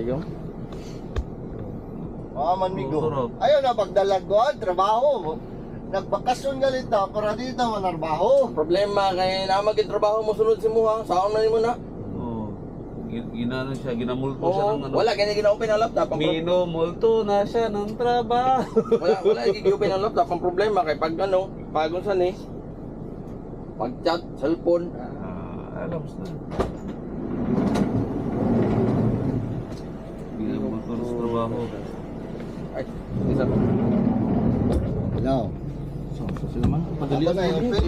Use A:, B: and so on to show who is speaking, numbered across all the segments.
A: Ayun.
B: Man migo. Ayaw na pagdalaguan, trabaho. Nagbakasyon galit na, para dito manarbaho.
A: Problema kay na magtrabaho mo sunod si mo ha. Saon na nimo na.
C: Oo. Ginano siya, ginamulto siya
A: Oo,
C: ng ano.
A: wala kaya gina-open ang laptop.
C: Minumulto na siya ng trabaho.
A: Wala gigi-open ang laptop. Ang problema kay pag ano, pag unsan eh. Pag chat, cellphone.
C: Alam mo na. Ginamulto ng trabaho.
A: Ay, isa pa.
B: Hello.
A: So sila man. Padali
B: Ako na i-open?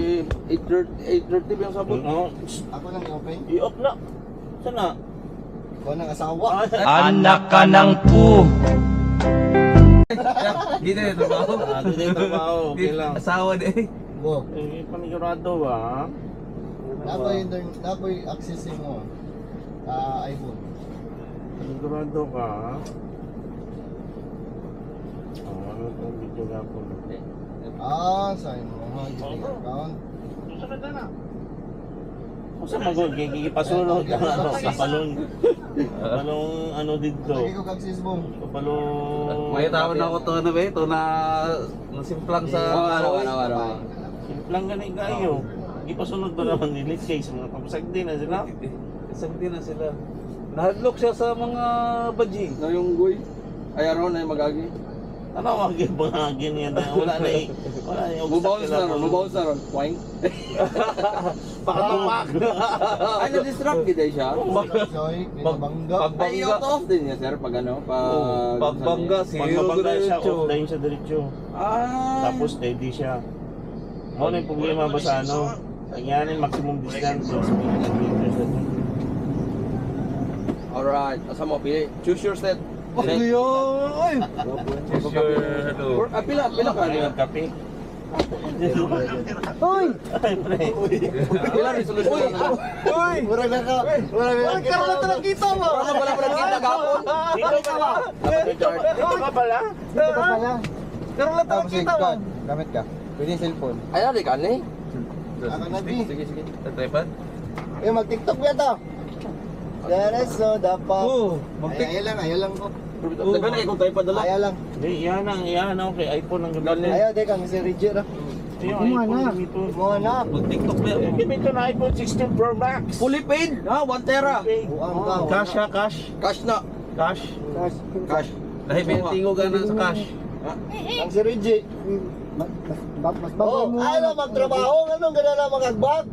A: 8:30 ba yung sabot?
D: Oo.
B: Ako nang i-open.
D: I-off na. Sana.
B: Ikaw nang asawa.
E: Anak ka ng pu.
C: Dito yung trabaho.
D: Dito yung trabaho. Okay lang.
C: Asawa din.
B: Go.
D: Eh, panigurado ba?
B: Napoy access mo. iPhone.
D: Panigurado ka. Ano itong video nga po?
B: Sa mo ha, yung account.
D: Susunod na. Kung saan magkikipasunod ang ano, kapalong ano dito.
B: Lagi ko access mo.
D: Kapalong...
C: May tawon na ako to ano ba ito na nasimplang sa
A: Ano.
D: Simplang ganit kayo. Ipasunod ba naman ni Lit Case? Mga kapasag din na sila.
C: Isang din na sila. Nahadlock siya sa mga bajing.
A: Na yung guy. Ay aron na yung magagi.
D: Ano magibangagin yan? Wala na eh. Wala na yung
A: Mubounce na ron, mubounce na ron. Wine.
D: Pakatumak!
A: Ay, na-distract gid siya.
B: Joy, pinabangga.
A: Ay,
C: Pagbangga.
A: out off din niya sir pag ano, pag
C: Pagbangga,
D: Pag
C: zero
D: mabangga siya,
C: diretso.
D: offline siya diretso.
A: Ah.
D: Tapos steady siya. Ano yung problema ba sa ano? Kailangan maximum distance. 6 meters na dyan.
A: Alright, asa mo pili? Choose your set.
C: Ano yun?
A: Pila ka niya.
D: Kape.
B: Hoy!
D: Ay, pre.
A: Pila resolution na.
B: Hoy! Mura na ka. Mura na ka. Wala ka kita mo.
A: Wala pa nakita gapon.
D: Dito ka ba? Dito ka pala?
B: Dito ka pala.
C: Karoon lang tayo kita mo.
B: Gamit ka. Pwede yung cellphone.
A: Ay, ari ka ni.
B: Ako na di.
A: Sige, sige.
C: Tripod?
B: Mag-tiktok ba ito? Dereso dapat.
C: Mag-tik.
B: Ayaw lang ko.
A: Dagan na kung tayo padala.
B: Ayaw lang.
D: Hindi, yan ako kay iPhone ang gamit.
B: Ayaw, di kang si Rigid.
D: Yung iPhone dito.
B: Mo na.
C: Mag-tiktok ba?
D: Gamit ko na iPhone 16 Pro Max.
A: Fully paid. Ha, 1 tera.
B: Buang ka.
C: Cash ha, cash.
A: Cash na.
C: Cash.
A: Cash.
C: Dahil bintingo ka na sa cash.
B: Ang si Rigid. Mas bago mo. Ayaw magtrabaho. Anong gano'n na magagbag?